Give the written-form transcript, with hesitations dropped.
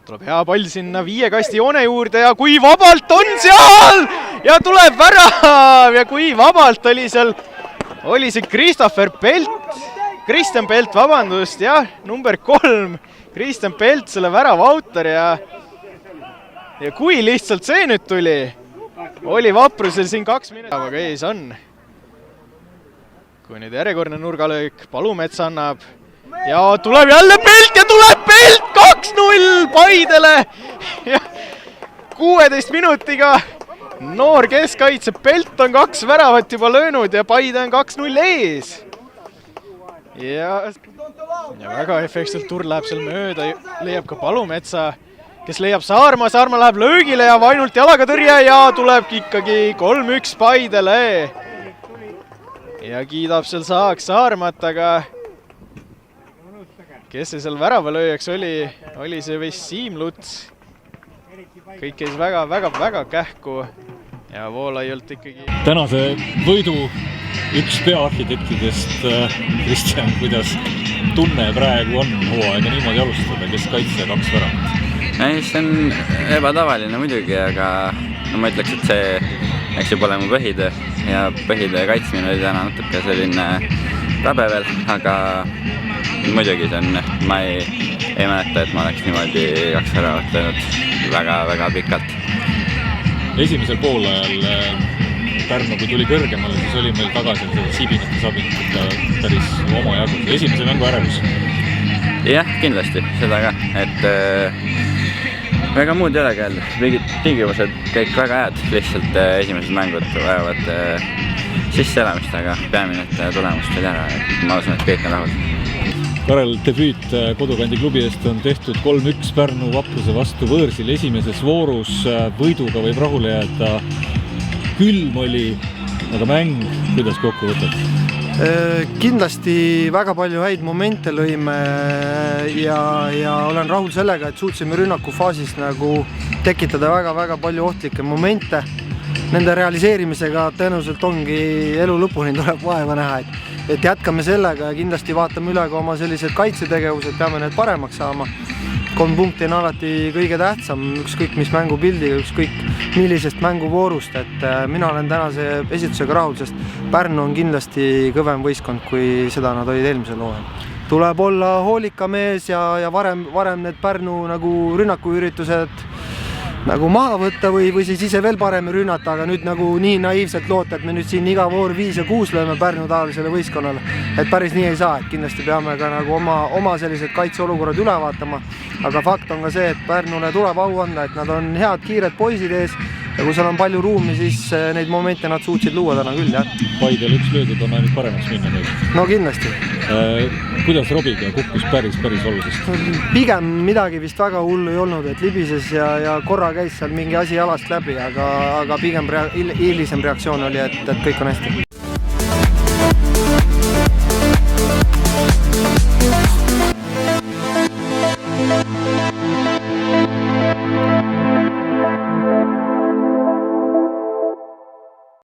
tuleb hea pall sinna 5 kasti joone juurde ja kui vabalt on seal ja tuleb värav ja kui vabalt oli seal, oli see Kristjan Pelt, vabandust, jah, number 3, Kristjan Pelt, selle värava autor ja kui lihtsalt see nüüd tuli, oli Vaprusel siin 2 minutit, aga ees on. Kui nüüd järjekordne nurgalöök, Palumets annab ja tuleb jälle Pelt ja tuleb Pelt 2-0 Paidele ja 16 minutiga noor keskkaitse Pelt on 2 väravat juba löönud ja Paide on 2-0 ees. Ja väga efektselt Turr läheb seal mööda, leiab ka Palumetsa, kes leiab Saarma, Saarma läheb löögile ja ainult jalaga tõrje ja tulebki ikkagi 3-1 Paidele. Ja kiidab seal saaks Saarmat, aga kes see seal väravalööjaks oli see vist Siim Luts. Kõik käis väga kähku ja Voolaiult ikkagi. Tänase võidu üks peaarhitektidest, Kristjan, kuidas tunne praegu on hooaega niimoodi alustada, kes kaitse 2 väravat? See on ebatavaline muidugi, aga ma ütleks, et see ju pole mu põhitöö ja põhitöö kaitsmine oli täna natuke selline rabe veel, aga muidugi see on, ma ei mäleta, et ma oleks niimoodi 2 väravat löönud väga pikalt. Esimesel poolajal Pärnu, kui tuli kõrgemale, siis oli meil tagasi Sibinate päris oma jagu. Esimese mängu ärevus? Jah, kindlasti, seda ka, et väga muud ei ole ka jälle. Mingid tingimused kõik väga head, lihtsalt esimesed mängud vajavad sisseelamist, aga peamine, et tulemust oli ära. Ma usun, et kõik on rahul. Karel, debüüt Kodukandi klubi eest on tehtud 3-1 Pärnu Vapruse vastu võõrsil esimeses voorus. Võiduga võib rahule jääda. Külm oli, aga mäng, kuidas kokku võtad? Kindlasti väga palju häid momente lõime ja olen rahul sellega, et suutsime rünnaku faasis nagu tekitada väga palju ohtlikke momente. Nende realiseerimisega tõenäoliselt ongi elu lõpuni tuleb vaeva näha, et jätkame sellega ja kindlasti vaatame üle ka oma sellised kaitsetegevused, peame need paremaks saama. 3 punkti on alati kõige tähtsam, ükskõik mis mängupildiga, ükskõik millisest mänguvoorust, et mina olen tänase esitusega rahul, sest Pärnu on kindlasti kõvem võistkond, kui seda nad olid eelmisel hooajal. Tuleb olla hoolika mees ja varem need Pärnu nagu rünnakuüritused nagu maha võtta või siis ise veel parem rünnata, aga nüüd nagu nii naiivselt loota, et me nüüd siin iga voor 5 ja 6 lööme Pärnu taolisele võistkonnale, et päris nii ei saa, et kindlasti peame ka nagu oma sellised kaitseolukorrad üle vaatama, aga fakt on ka see, et Pärnule tuleb au anda, et nad on head, kiired poisid ees ja kui seal on palju ruumi, siis neid momente nad suutsid luua täna küll, jah. Paidel üks löödud on ainult paremaks minna nüüd. No kindlasti. Kuidas Robiga kukkus päris olulisest? Pigem midagi vist väga hullu ei olnud, et libises ja korra käis seal mingi asi jalast läbi, aga pigem hilisem reaktsioon oli, et kõik on hästi.